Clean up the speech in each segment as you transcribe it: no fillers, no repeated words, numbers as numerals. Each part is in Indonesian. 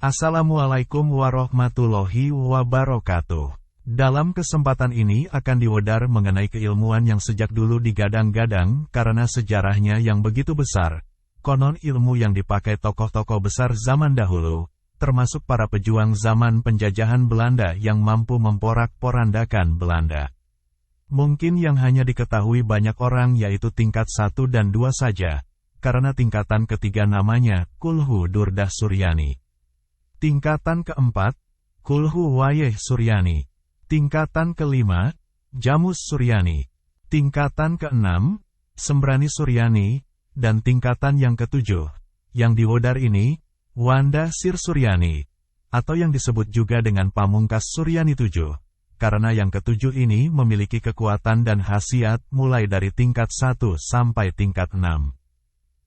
Assalamualaikum warahmatullahi wabarakatuh. Dalam kesempatan ini akan diwedar mengenai keilmuan yang sejak dulu digadang-gadang karena sejarahnya yang begitu besar. Konon ilmu yang dipakai tokoh-tokoh besar zaman dahulu, termasuk para pejuang zaman penjajahan Belanda yang mampu memporak-porandakan Belanda. Mungkin yang hanya diketahui banyak orang yaitu tingkat 1 dan 2 saja, karena tingkatan ketiga namanya Kulhu Durdah Suryani. Tingkatan keempat, Kulhu Wayeh Suryani. Tingkatan kelima, Jamus Suryani. Tingkatan keenam, Sembrani Suryani. Dan tingkatan yang ketujuh, yang diwedar ini, Wanda Sir Suryani. Atau yang disebut juga dengan Pamungkas Suryani 7. Karena yang ketujuh ini memiliki kekuatan dan khasiat mulai dari tingkat 1 sampai tingkat 6.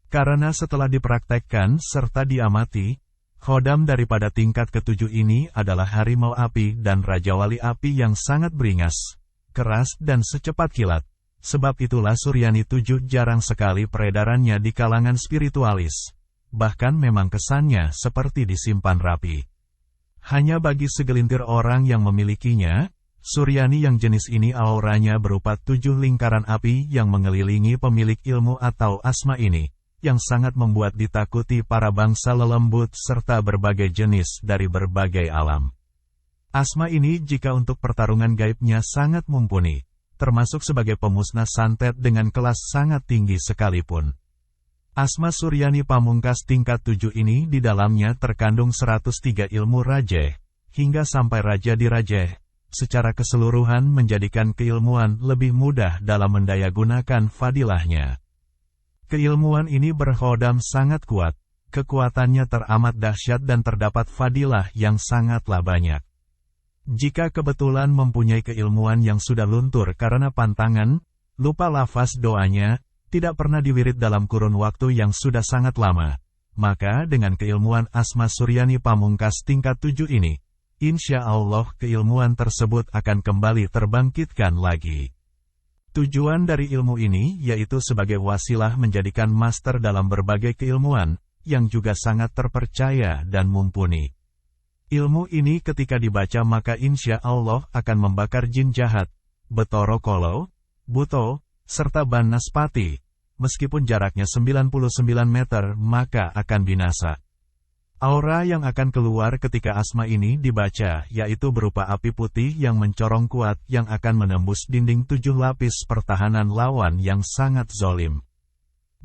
Karena setelah dipraktekkan serta diamati, khodam daripada tingkat ketujuh ini adalah harimau api dan raja wali api yang sangat beringas, keras dan secepat kilat. Sebab itulah Suryani 7 jarang sekali peredarannya di kalangan spiritualis. Bahkan memang kesannya seperti disimpan rapi. Hanya bagi segelintir orang yang memilikinya, Suryani yang jenis ini auranya berupa 7 lingkaran api yang mengelilingi pemilik ilmu atau asma ini, yang sangat membuat ditakuti para bangsa lelembut serta berbagai jenis dari berbagai alam. Asma ini jika untuk pertarungan gaibnya sangat mumpuni, termasuk sebagai pemusnah santet dengan kelas sangat tinggi sekalipun. Asma Suryani Pamungkas tingkat 7 ini di dalamnya terkandung 103 ilmu rajeh, hingga sampai raja dirajeh, secara keseluruhan menjadikan keilmuan lebih mudah dalam mendayagunakan fadilahnya. Keilmuan ini berkhodam sangat kuat, kekuatannya teramat dahsyat dan terdapat fadilah yang sangatlah banyak. Jika kebetulan mempunyai keilmuan yang sudah luntur karena pantangan, lupa lafaz doanya, tidak pernah diwirid dalam kurun waktu yang sudah sangat lama, maka dengan keilmuan Asma Suryani Pamungkas tingkat 7 ini, insya Allah keilmuan tersebut akan kembali terbangkitkan lagi. Tujuan dari ilmu ini yaitu sebagai wasilah menjadikan master dalam berbagai keilmuan, yang juga sangat terpercaya dan mumpuni. Ilmu ini ketika dibaca maka insya Allah akan membakar jin jahat, Betoro Kolo, Buto, serta Banaspati. Meskipun jaraknya 99 meter maka akan binasa. Aura yang akan keluar ketika asma ini dibaca yaitu berupa api putih yang mencorong kuat yang akan menembus dinding 7 lapis pertahanan lawan yang sangat zolim.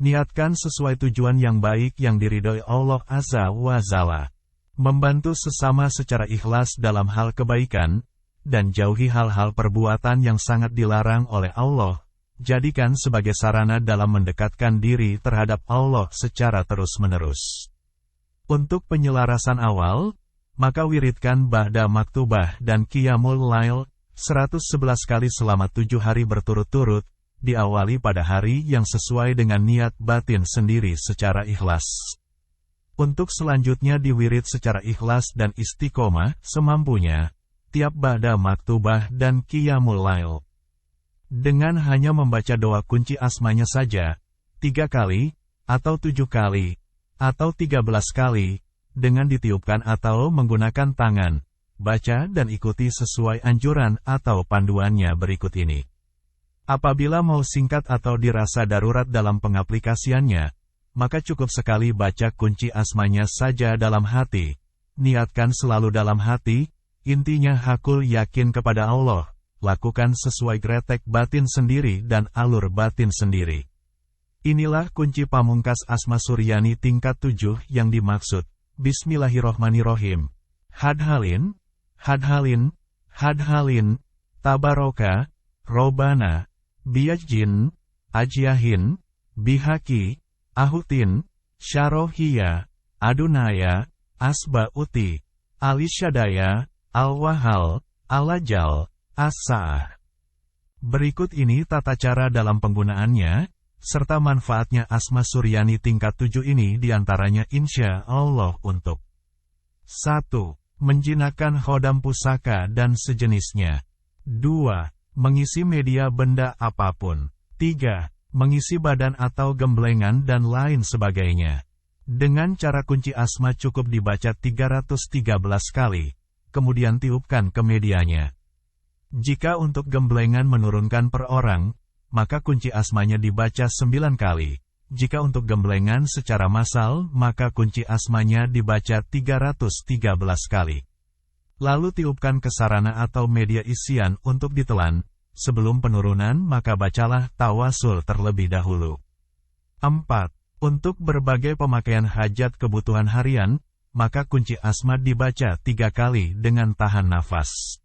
Niatkan sesuai tujuan yang baik yang diridhoi Allah Azza wa Jalla. Membantu sesama secara ikhlas dalam hal kebaikan, dan jauhi hal-hal perbuatan yang sangat dilarang oleh Allah. Jadikan sebagai sarana dalam mendekatkan diri terhadap Allah secara terus-menerus. Untuk penyelarasan awal, maka wiridkan Ba'da Maktubah dan Qiyamul Lail 111 kali selama 7 hari berturut-turut, diawali pada hari yang sesuai dengan niat batin sendiri secara ikhlas. Untuk selanjutnya diwirid secara ikhlas dan istiqomah semampunya, tiap Ba'da Maktubah dan Qiyamul Lail. Dengan hanya membaca doa kunci asmanya saja, 3 kali, atau 7 kali, atau 13 kali, dengan ditiupkan atau menggunakan tangan, baca dan ikuti sesuai anjuran atau panduannya berikut ini. Apabila mau singkat atau dirasa darurat dalam pengaplikasiannya, maka cukup sekali baca kunci asmanya saja dalam hati. Niatkan selalu dalam hati, intinya hakul yakin kepada Allah, lakukan sesuai gretek batin sendiri dan alur batin sendiri. Inilah kunci Pamungkas Asma Suryani tingkat 7 yang dimaksud. Bismillahirrohmanirrohim. Hadhalin, Hadhalin, Hadhalin, Tabaroka, Robana, Biyajin, Ajyahin, Bihaki, Ahutin, Syarohiya, Adunaya, Asba Uti, Alisyadaya, Al-Wahal, Al-Ajal, As-Sa'ah. Berikut ini tata cara dalam penggunaannya, serta manfaatnya Asma Suryani tingkat 7 ini diantaranya insya Allah untuk 1. Menjinakkan khodam pusaka dan sejenisnya. 2. Mengisi media benda apapun. 3. Mengisi badan atau gemblengan dan lain sebagainya. Dengan cara kunci asma cukup dibaca 313 kali, kemudian tiupkan ke medianya. Jika untuk gemblengan menurunkan per orang, maka kunci asmanya dibaca 9 kali. Jika untuk gemblengan secara massal, maka kunci asmanya dibaca 313 kali. Lalu tiupkan ke sarana atau media isian untuk ditelan. Sebelum penurunan, maka bacalah tawasul terlebih dahulu. 4. Untuk berbagai pemakaian hajat kebutuhan harian, maka kunci asma dibaca 3 kali dengan tahan nafas.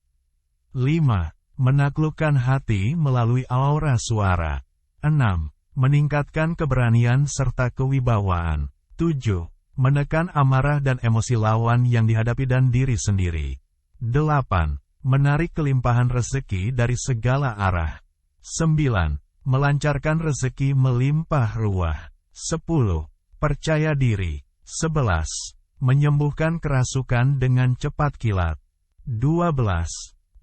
5. Menaklukkan hati melalui aura suara. 6. Meningkatkan keberanian serta kewibawaan. 7. Menekan amarah dan emosi lawan yang dihadapi dan diri sendiri. 8. Menarik kelimpahan rezeki dari segala arah. 9. Melancarkan rezeki melimpah ruah. 10. Percaya diri. 11. Menyembuhkan kerasukan dengan cepat kilat. 12.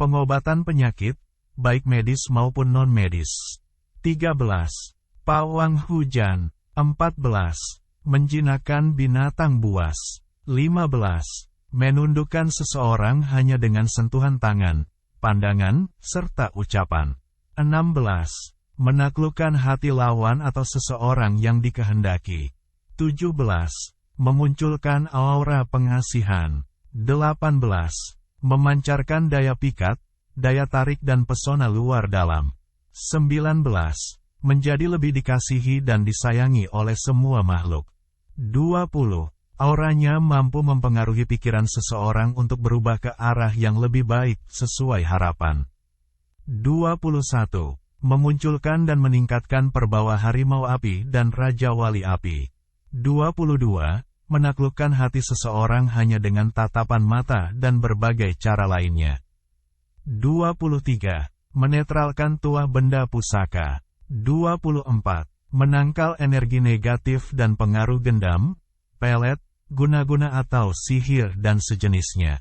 Pengobatan penyakit, baik medis maupun non-medis. 13. Pawang hujan. 14. Menjinakkan binatang buas. 15. Menundukkan seseorang hanya dengan sentuhan tangan, pandangan, serta ucapan. 16. Menaklukkan hati lawan atau seseorang yang dikehendaki. 17. Memunculkan aura pengasihan. 18. Memancarkan daya pikat, daya tarik dan pesona luar dalam. 19. Menjadi lebih dikasihi dan disayangi oleh semua makhluk. 20. Auranya mampu mempengaruhi pikiran seseorang untuk berubah ke arah yang lebih baik sesuai harapan. 21. Memunculkan dan meningkatkan perbawa harimau api dan raja wali api. 22. Menaklukkan hati seseorang hanya dengan tatapan mata dan berbagai cara lainnya. 23. Menetralkan tuah benda pusaka. 24. Menangkal energi negatif dan pengaruh gendam, pelet, guna-guna atau sihir dan sejenisnya.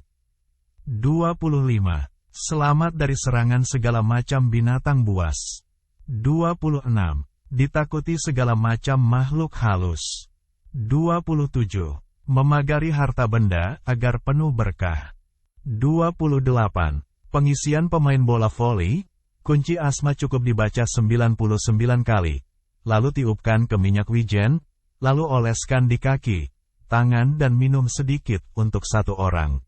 25. Selamat dari serangan segala macam binatang buas. 26. Ditakuti segala macam makhluk halus. 27. Memagari harta benda agar penuh berkah. 28. Pengisian pemain bola voli, kunci asma cukup dibaca 99 kali, lalu tiupkan ke minyak wijen, lalu oleskan di kaki, tangan dan minum sedikit untuk 1 orang.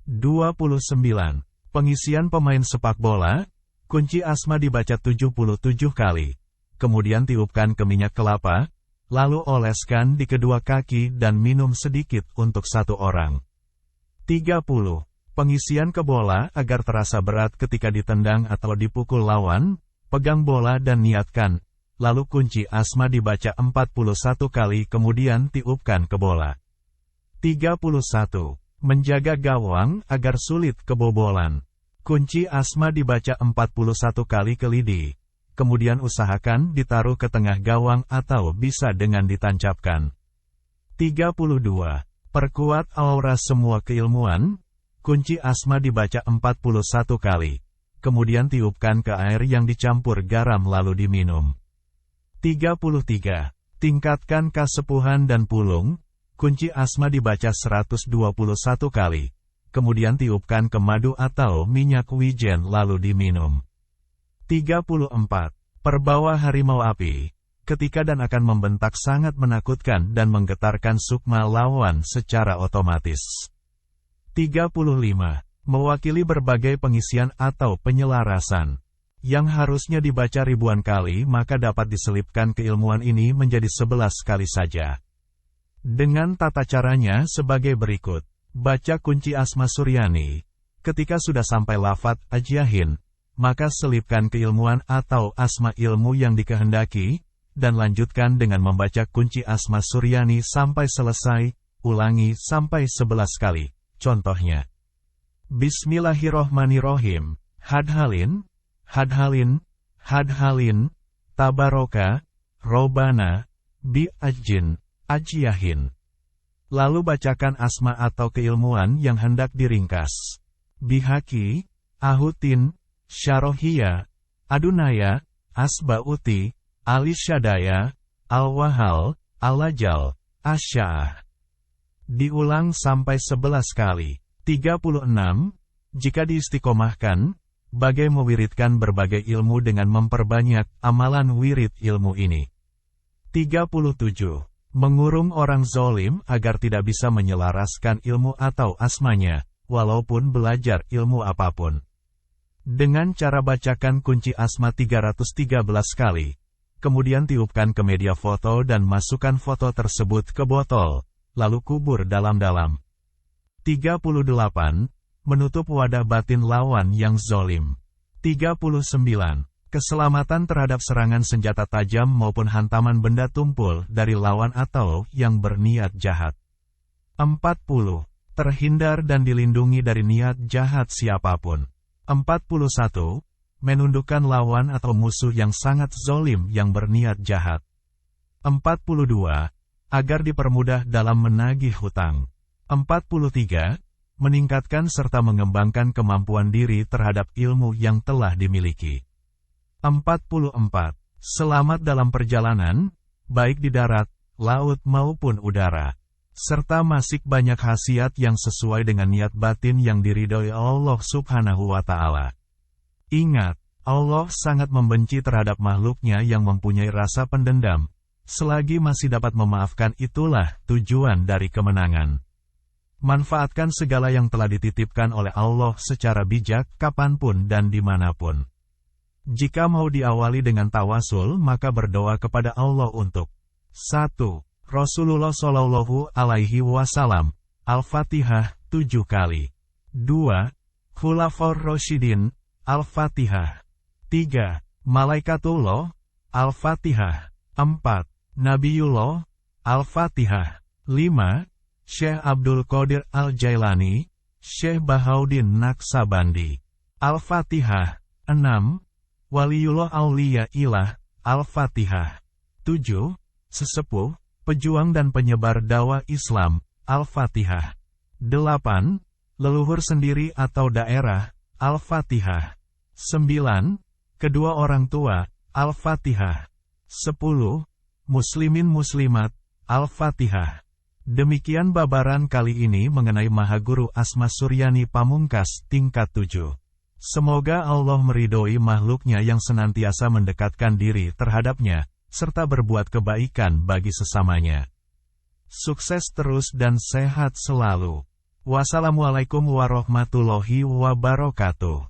29. Pengisian pemain sepak bola, kunci asma dibaca 77 kali, kemudian tiupkan ke minyak kelapa, lalu oleskan di kedua kaki dan minum sedikit untuk 1 orang. 30. Pengisian ke bola agar terasa berat ketika ditendang atau dipukul lawan, pegang bola dan niatkan, lalu kunci asma dibaca 41 kali kemudian tiupkan ke bola. 31. Menjaga gawang agar sulit kebobolan. Kunci asma dibaca 41 kali ke lidi. Kemudian usahakan ditaruh ke tengah gawang atau bisa dengan ditancapkan. 32. Perkuat aura semua keilmuan. Kunci asma dibaca 41 kali. Kemudian tiupkan ke air yang dicampur garam lalu diminum. 33. Tingkatkan kasepuhan dan pulung. Kunci asma dibaca 121 kali. Kemudian tiupkan ke madu atau minyak wijen lalu diminum. 34. Perbawa harimau api. Ketika dan akan membentak sangat menakutkan dan menggetarkan sukma lawan secara otomatis. 35. Mewakili berbagai pengisian atau penyelarasan. Yang harusnya dibaca ribuan kali maka dapat diselipkan keilmuan ini menjadi 11 kali saja. Dengan tata caranya sebagai berikut. Baca kunci asma Suryani. Ketika sudah sampai lafadz Ajyahin, maka selipkan keilmuan atau asma ilmu yang dikehendaki, dan lanjutkan dengan membaca kunci asma Suryani sampai selesai, ulangi sampai 11 kali. Contohnya. Bismillahirrohmanirrohim. Hadhalin, Hadhalin, Hadhalin, Tabaroka, Robana, Bi-Ajjin, Ajyahin. Lalu bacakan asma atau keilmuan yang hendak diringkas. Bihaki, Ahutin, Syarohia, Adunaya, Asbauti, Alishadaya, Al-Wahal, Al-Lajal, Asy-Sya'ah. Diulang sampai 11 kali. 36. Jika diistiqomahkan, bagai mewiridkan berbagai ilmu dengan memperbanyak amalan wirid ilmu ini. 37. Mengurung orang zolim agar tidak bisa menyelaraskan ilmu atau asmanya, walaupun belajar ilmu apapun. Dengan cara bacakan kunci asma 313 kali, kemudian tiupkan ke media foto dan masukkan foto tersebut ke botol, lalu kubur dalam-dalam. 38. Menutup wadah batin lawan yang zolim. 39. Keselamatan terhadap serangan senjata tajam maupun hantaman benda tumpul dari lawan atau yang berniat jahat. 40. Terhindar dan dilindungi dari niat jahat siapapun. 41. Menundukkan lawan atau musuh yang sangat zolim yang berniat jahat. 42. Agar dipermudah dalam menagih hutang. 43. Meningkatkan serta mengembangkan kemampuan diri terhadap ilmu yang telah dimiliki. 44. Selamat dalam perjalanan, baik di darat, laut maupun udara. Serta masih banyak khasiat yang sesuai dengan niat batin yang diridhoi Allah Subhanahu wa Ta'ala. Ingat, Allah sangat membenci terhadap makhluknya yang mempunyai rasa pendendam. Selagi masih dapat memaafkan, itulah tujuan dari kemenangan. Manfaatkan segala yang telah dititipkan oleh Allah secara bijak kapanpun dan dimanapun. Jika mau diawali dengan tawasul, maka berdoa kepada Allah untuk 1. Rasulullah Shallallahu Alaihi Wasallam, Al-Fatihah 7 kali. 2. Khulafaur Rasyidin, Al-Fatihah. 3. Malaikatullah, Al-Fatihah. 4. Nabiullah, Al-Fatihah. 5. Syekh Abdul Qadir Al-Jailani, Syekh Bahauddin Naqsabandi. Al-Fatihah. 6. Waliullah Auliya Ilah, Al-Fatihah. 7. Sesepuh, pejuang dan penyebar dakwah Islam, Al-Fatihah. 8. Leluhur sendiri atau daerah, Al-Fatihah. 9. Kedua orang tua, Al-Fatihah. 10. Muslimin muslimat, Al-Fatihah. Demikian babaran kali ini mengenai Mahaguru Asma Suryani Pamungkas tingkat 7. Semoga Allah meridhoi makhluknya yang senantiasa mendekatkan diri terhadapnya, serta berbuat kebaikan bagi sesamanya. Sukses terus dan sehat selalu. Wassalamualaikum warahmatullahi wabarakatuh.